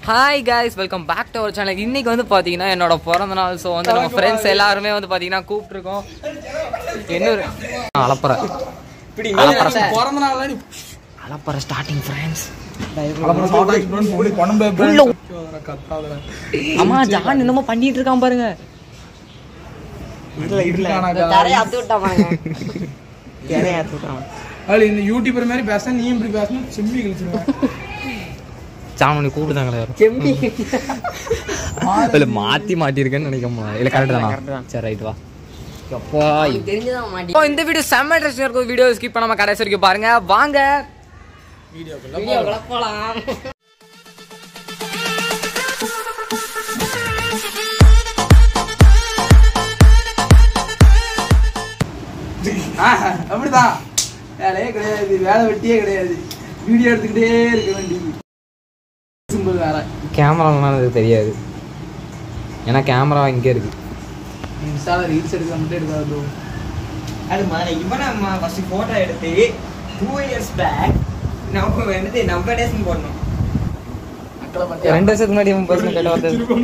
Hi guys, welcome back to our channel. இன்னைக்கு வந்து பார்த்தீங்கன்னா என்னோட பிறந்த நாள். ஸோ வந்து நம்ம ஃப்ரெண்ட்ஸ் எல்லாருமே வந்து பார்த்தீங்கன்னா கூப்பிட்டுருக்கோம். இன்னொரு அலப்பற ஸ்டார்டிங் ஃப்ரெண்ட்ஸ். அம்மா ஜான் என்னமோ பண்ணிட்டு இருக்கான் பாருங்க. யூடியூபர் மாதிரி பேச நீ இப்படி பேசணும் செம்பி கழிச்சிருவேன். சாமி கூப்பிடுதாங்களே இல்லை மாட்டிருக்கேன்னு நினைக்கமா? இல்லை கரெக்ட் தானா? சரி ரைட் வா. இந்த வீடியோ செம்ம இன்ட்ரெஸ்டிங்கா இருக்கும். வீடியோ ஸ்கிப் பண்ணாம கடைசி வரைக்கும் பாருங்க. வாங்க வீடியோக்குள்ள போலாம். அப்படிதான் வேலையே கிடையாது, வேலை வெட்டியே கிடையாது, வீடியோ எடுத்துக்கிட்டே இருக்க வேண்டியது. சிம்பிள் வேலை. கேமராலாம் தெரியாது, ஏன்னா கேமரா இங்கே இருக்கு. இன்ஸ்டால ரீல்ஸ் எடுக்க மட்டும் எடுக்காது. அது மாதிரி இப்போ நம்ம ஃபர்ஸ்ட் ஃபோட்டோ எடுத்து 2 years பேக் நம்ம வந்து நம்ம டேஸ்ன்னு போடணும். 2 வருஷத்துக்கு முன்னாடி பேசணும் கேட்ட வார்த்தை. 2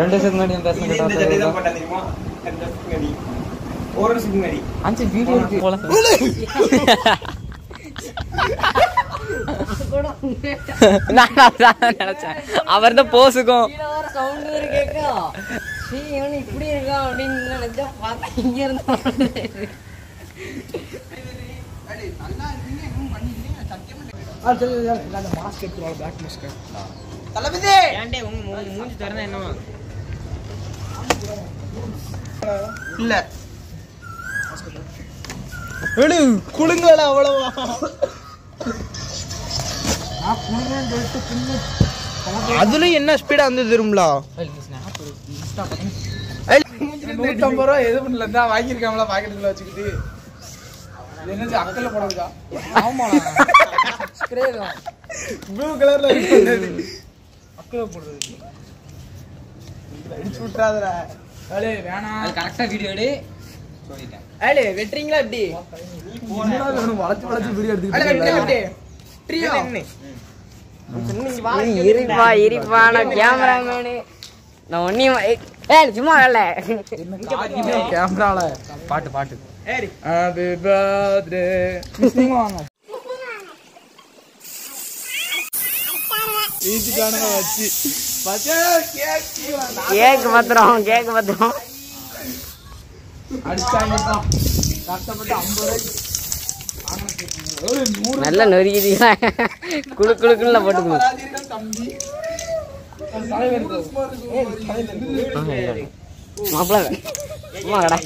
வருஷத்துக்கு முன்னாடி பேசணும் கேட்ட வார்த்தை போட்டா தெரியுமா? 2 வருஷத்துக்கு முன்னாடி, 1 வருஷத்துக்கு முன்னாடி 5 வீடியோ இருக்கு போல. நான் நினைச்சேன் அவர் தான் போசுக்கும் சவுண்ட் கேட்கும். இப்படி இருக்கா அப்படின்னு நினைச்சா பார்த்தா இங்க இருந்து மாஸ்க் எடுத்துருவாங்க, பிளாக் மாஸ்க். தலபதி ஏன்டே மூஞ்சி தரனா என்னவா இல்ல எடு குளுங்கல அவ்வளவா அதுல என்ன ஸ்பீடா வந்து திரும்பலா 150 ரூபா எது பண்ணல தான் வாங்கியிருக்காங்களா பாக்கெட்டுக்குள்ள வச்சுக்கிட்டு. என்ன அக்கல்ல போடுறதா? ஆமா ஸ்ப்ரே தான் ப்ளூ கலர்ல இருக்கு, அக்கல்ல போடுறது. அடிச்சு விட்டாதடா. அலே வேணாம், அது கரெக்டா வீடியோ எடு சொல்லிட்டேன். அலே வெட்றீங்களா இப்படி வளைச்சு வளைச்சு வீடியோ எடுத்துக்கிட்டு ட்ரியோ இருப்பா இருப்பா. நான் கேமராமேனு நான் ஒன்னையும் சும்மா வரல. கேமரால பாட்டு பாட்டு ஹாப்பி பர்த்டே நீங்க வாங்க. வீட்டுக்கானங்க வச்சு பச்சை கேக் பத்திரம் அடிச்சாங்க கஷ்டப்பட்டு 50 ரூபாய்க்கு நல்லா நொறுக்கிட்டீங்களா? குழு குழுக்குள்ள போட்டுக்கணும். தம்பி மாப்பிள்ள சும்மா கடை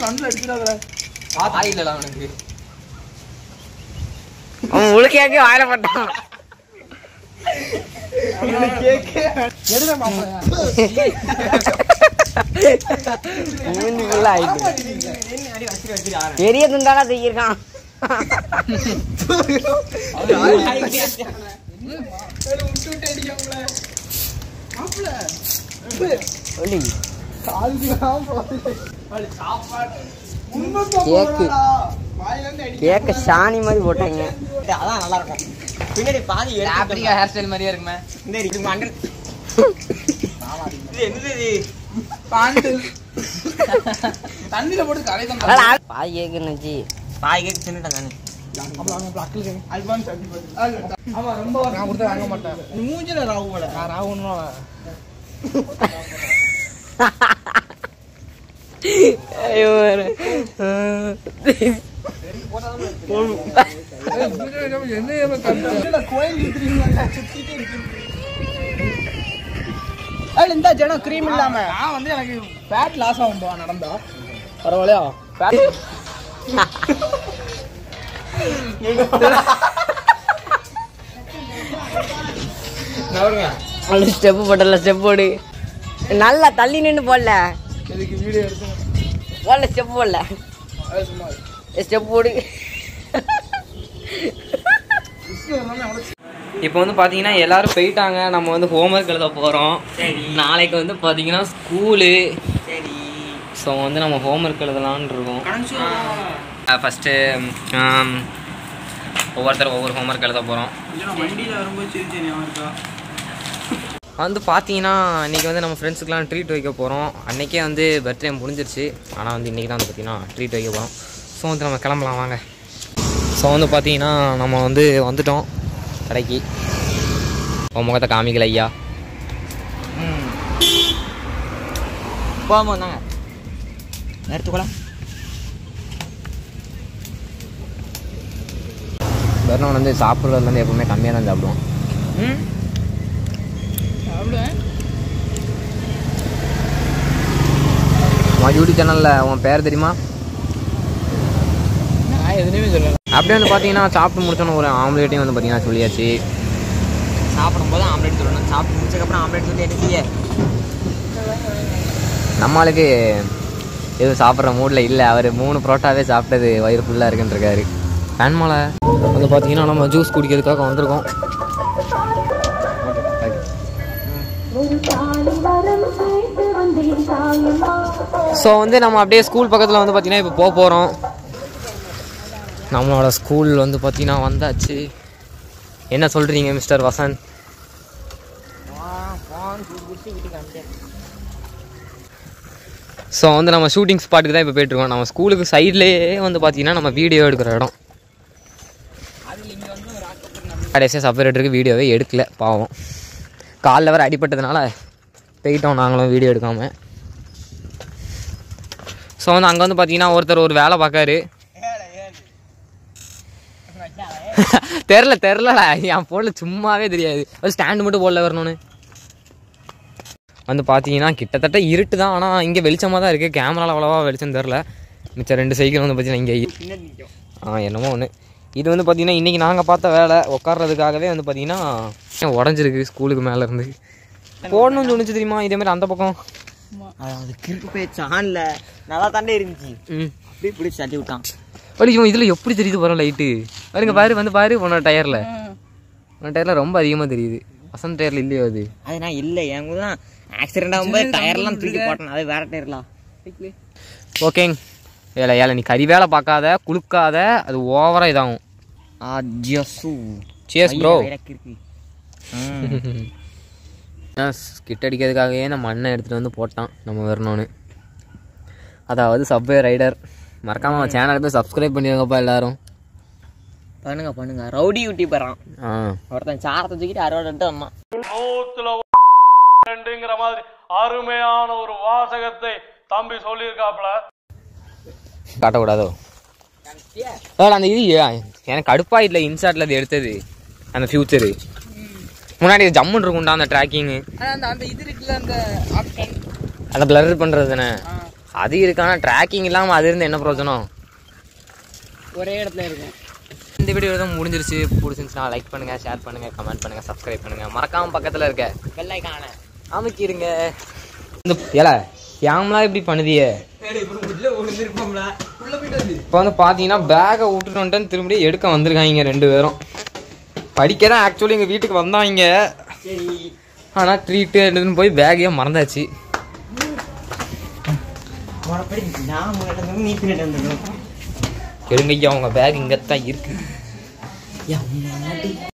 கண்ணுல அடிச்சிடாத. ஆயில அவனுக்கு அவன் உழுக்கையாக்கி வாயில போட்டான். பெரிய துண்டானா தூக்கிருக்கான். கேக்க சாணி மாதிரி போட்டாங்க. அதான் நல்லா இருக்கும். பின்னாடி பாதி ஆப்பிரிக்கா ஹேர் ஸ்டைல் மாதிரியே இருக்குமே. இந்த இது என்னது இது? தண்ணியில போட்டு கரைதான் பாதி கேக்கு நினைச்சு பாதி கேக் தின்னுட்டேன் நானு. ஆமா ரொம்ப நான் கொடுத்தா வாங்க மாட்டேன். நீ மூஞ்சில ராவு போல. நான் ராவுன்னு இந்த ஜனம் கிரீம் இல்லாம நான் வந்து எனக்கு ஃபேட் லாஸ் ஆகும்பா நடந்தா பரவாயில்லையா? ஸ்டெப்பு போட்டல, ஸ்டெப் போடு. நல்லா தள்ளி நின்று போடல, இதுக்கு வீடியோ எடுத்து போடல, ஸ்டெப் போடல, ஸ்டெப் போடு. இப்போ வந்து பார்த்தீங்கன்னா எல்லாரும் போயிட்டாங்க. நம்ம வந்து ஹோம்ஒர்க் எழுத போகிறோம். நாளைக்கு வந்து பார்த்தீங்கன்னா ஸ்கூலு. ஸோ வந்து நம்ம ஹோம்ஒர்க் எழுதலான்னு இருக்கோம். ஃபஸ்ட்டு ஒவ்வொருத்தரும் ஒவ்வொரு ஹோம்ஒர்க் எழுத போகிறோம். வண்டியில் வரும்போது சரி இருக்கா வந்து பார்த்தீங்கன்னா இன்றைக்கி வந்து நம்ம ஃப்ரெண்ட்ஸுக்கெலாம் ட்ரீட் வைக்க போகிறோம். அன்றைக்கே வந்து பர்த்டே முடிஞ்சிருச்சு. ஆனால் வந்து இன்றைக்கி தான் வந்து பார்த்திங்கன்னா ட்ரீட் வைக்க போகிறோம். ஸோ வந்து நம்ம கிளம்பலாம் வாங்க. ஸோ வந்து பார்த்தீங்கன்னா நம்ம வந்து வந்துட்டோம் கடைக்கு. உன் முகத்தை காமிக்கல ஐயா. போகாமல் வந்தாங்க எடுத்துக்கலாம். வெறும் வந்து சாப்பிட்றதுலேருந்து எப்பவுமே கம்மியாக தான் சாப்பிடுவோம். உன் யூடியூப் சேனலில் உன் பேர் தெரியுமா? நான் எதுவுமே சொல்லலை. அப்படியே வந்து பார்த்தீங்கன்னா சாப்பிட்டு முடிச்சோன்னு ஒரு ஆம்லேட்டையும் வந்து பார்த்தீங்கன்னா சொல்லியாச்சு. சாப்பிடும்போது ஆம்லேட் சொல்லணும், சாப்பிட்டு முடிச்சதுக்கப்புறம் ஆம்லேட் சொல்லி என்ன செய்ய? நம்மளுக்கு எதுவும் சாப்பிட்ற மூடில் இல்லை. அவர் 3 புரோட்டாவே சாப்பிட்டது வயிறு ஃபுல்லாக இருக்குன்றிருக்காரு. ஃபேன் மலை வந்து பார்த்தீங்கன்னா நம்ம ஜூஸ் குடிக்கிறதுக்காக வந்திருக்கோம். ஸோ வந்து நம்ம அப்படியே ஸ்கூல் பக்கத்தில் வந்து பார்த்தீங்கன்னா இப்போ போக போகிறோம். நம்மளோட ஸ்கூல் வந்து பார்த்தீங்கன்னா வந்தாச்சு. என்ன சொல்கிறீங்க மிஸ்டர் வசந்த்? ஸோ வந்து நம்ம ஷூட்டிங் ஸ்பாட்டுக்கு தான் இப்போ போய்ட்டுருக்கோம். நம்ம ஸ்கூலுக்கு சைட்லேயே வந்து பார்த்தீங்கன்னா நம்ம வீடியோ எடுக்கிற இடம். கடைசியாக செப்பரேட்டருக்கு வீடியோவே எடுக்கல பாவம். காலில் வர அடிப்பட்டதுனால போயிட்டோம் நாங்களும் வீடியோ எடுக்காமல். ஸோ வந்து அங்கே வந்து பார்த்தீங்கன்னா ஒருத்தர் ஒரு வேலை பார்க்காரு. தெரிலடா என் ஃபோனில் சும்மாவே தெரியாது. ஒரு ஸ்டாண்டு மட்டும் போடல வரணும்னு வந்து பார்த்தீங்கன்னா கிட்டத்தட்ட இருட்டு தான். ஆனால் இங்கே வெளிச்சமாக தான் இருக்குது. கேமராவில் அவ்வளோவா வெளிச்சம் தெரில. மிச்சம் 2 சைக்கிள் வந்து பார்த்தீங்கன்னா இங்கே என்னமோ ஒன்று. இது வந்து பார்த்தீங்கன்னா இன்றைக்கி நாங்கள் பார்த்த வேலை உட்கார்றதுக்காகவே வந்து பார்த்தீங்கன்னா உடஞ்சிருக்கு. ஸ்கூலுக்கு மேலேருந்து போடணும்னு தோணுச்சு தெரியுமா? இதேமாதிரி அந்த பக்கம் அது கிறுக்கு போயிடுச்சு. ஆன்ல நல்லா தாண்டே இருந்துச்சு. அப்படியே பிடிச்சி தட்டி விட்டான். வலிக்கும். இதில் எப்படி தெரியுது போகிறோம் லைட்டு பாருங்க. பாரு வந்து பாரு உன்னோட டயரில். உன்னோட டயரில் ரொம்ப அதிகமாக தெரியுது. வசந்த் டயரில் இல்லையோ அது? அது நான் இல்லை, என் கூட தான் ஆக்சிடென்ட் ஆகும்போது டயர்லாம் தூக்கி போட்டேன். அது வேற டயர்லாம். ஓகேங்க. ஏழை நீ கறி வேலை பார்க்காத, குளுக்காத, அது ஓவராக இதாகும். Cheers bro. ஸ்கிட் அடிக்கிறதுக்காகவே நம்ம மண்ணை எடுத்துகிட்டு வந்து போட்டான் நம்ம வரணும்னு. அதாவது சப்வே ரைடர். மறக்காமல் அவன் சேனலுக்கு போய் சப்ஸ்கிரைப் பண்ணிடுங்கப்பா எல்லாரும். பண்ணுங்க. ரவுடி யூடியூபரான் ஒருத்தன் சாரத்தை தூக்கிட்டு 60 அம்மா 100ங்கிற மாதிரி அருமையான ஒரு வாசகத்தை தம்பி சொல்லியிருக்காப்ல. காட்டக்கூடாதோ? அந்த இது எனக்கு கடுப்பா இல்லை. இன்சார்ட்ல அது எடுத்தது அந்த ஃபியூச்சரு. முன்னாடி ஜம்முன்னு இருக்கும்டா அந்த ட்ராக்கிங்கு. அந்த இது இருக்குல்ல, அந்த ஆப்ஷன், அந்த பிளர் பண்ணுறது தானே அது இருக்கானா? ட்ராக்கிங் இல்லாமல் அது இருந்து என்ன பிரயோஜனம்? ஒரே இடத்துல இருக்கும். இந்த வீடியோ தான் முடிஞ்சிருச்சு. பிடிச்சிருந்துச்சுன்னா லைக் பண்ணுங்கள், ஷேர் பண்ணுங்கள், கமெண்ட் பண்ணுங்கள், சப்ஸ்கிரைப் பண்ணுங்கள். மறக்காமல் பக்கத்தில் இருக்க பெல் ஐகானை அமைக்கிருங்க. இந்த கேமரா இப்படி பண்ணுதியே. இப்போ வந்து பார்த்தீங்கன்னா பேக்கை விட்டுட்டு வந்துட்டேன்னு திரும்பி எடுக்க வந்திருக்காங்க 2 பேரும். படிக்க தான் ஆக்சுவலி எங்கள் வீட்டுக்கு வந்தாங்க. ஆனால் ட்ரீட்டு எடுத்துன்னு போய் பேக்கையே மறந்தாச்சு. எடுங்கய்யா உங்கள் பேக் இங்கே தான் இருக்கு.